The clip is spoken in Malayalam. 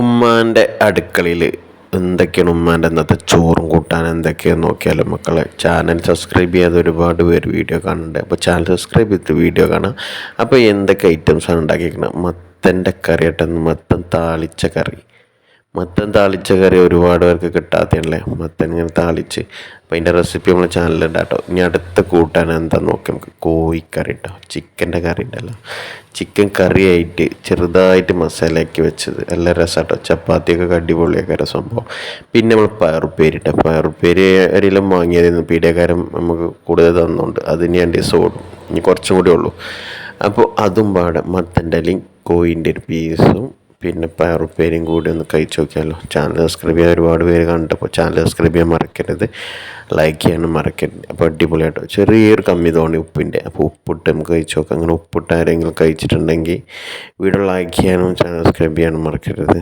ഉമ്മാൻ്റെ അടുക്കളയിൽ എന്തൊക്കെയാണ് ഉമ്മാൻ്റെ ഇന്നത്തെ ചോറും കൂട്ടാൻ എന്തൊക്കെയാണെന്ന് നോക്കിയാലും മക്കളെ ചാനൽ സബ്സ്ക്രൈബ് ചെയ്യാതെ ഒരുപാട് പേര് വീഡിയോ കാണുന്നുണ്ട്. അപ്പോൾ ചാനൽ സബ്സ്ക്രൈബ് ചെയ്തിട്ട് വീഡിയോ കാണാം. അപ്പോൾ എന്തൊക്കെ ഐറ്റംസാണ് ഉണ്ടാക്കിയിരിക്കുന്നത്? മത്തൻ്റെ കറി ആയിട്ടെന്ന് മത്തൻ താളിച്ച കറി. മത്തൻ താളിച്ച കറി ഒരുപാട് പേർക്ക് കിട്ടാത്തതല്ലേ, മത്തൻ ഇങ്ങനെ താളിച്ച്. അപ്പോൾ അതിൻ്റെ റെസിപ്പി നമ്മളെ ചാനലുണ്ട് കേട്ടോ. ഇനി അടുത്ത കൂട്ടാൻ എന്താണെന്ന് നോക്കി നമുക്ക് കോഴിക്കറി കേട്ടോ. ചിക്കൻ്റെ കറി ഉണ്ടല്ലോ, ചിക്കൻ കറിയായിട്ട് ചെറുതായിട്ട് മസാലയാക്കി വെച്ചത് നല്ല രസമാട്ടോ. ചപ്പാത്തിയൊക്കെ അടിപൊളിയൊക്കെ സംഭവം. പിന്നെ നമ്മൾ പയറുപ്പേരി ഇട്ട പയറുപ്പേരി അരിയിലും വാങ്ങിയതായിരുന്നു, പീഡിയക്കാരൻ നമുക്ക് കൂടുതൽ തന്നുകൊണ്ട് അതിന് വേണ്ടി സോഡും ഇനി കുറച്ചും കൂടി ഉള്ളൂ. അപ്പോൾ അതും പാടെ മത്തൻ്റെ അല്ലെങ്കിൽ കോഴിൻ്റെ ഒരു പീസും പിന്നെ പയറുപ്പേരിയും കൂടി ഒന്ന് കഴിച്ച് നോക്കിയാലോ. ചാനൽ സബ്സ്ക്രൈബ് ചെയ്യാൻ ഒരുപാട് പേര് കണ്ടപ്പോൾ ചാനൽ സബ്സ്ക്രൈബ് ചെയ്യാൻ മറക്കരുത്, ലൈക്ക് ചെയ്യാനും മറക്കരുത്. അപ്പോൾ അടിപൊളിയായിട്ടോ. ചെറിയൊരു കമ്മി തോന്നി ഉപ്പിൻ്റെ, അപ്പോൾ ഉപ്പിട്ട് നമുക്ക് കഴിച്ച് നോക്കാം. അങ്ങനെ ഉപ്പിട്ട് ആരെങ്കിലും കഴിച്ചിട്ടുണ്ടെങ്കിൽ വീഡിയോ ലൈക്ക് ചെയ്യാനും ചാനൽ സബ്സ്ക്രൈബ് ചെയ്യാനും മറക്കരുത്.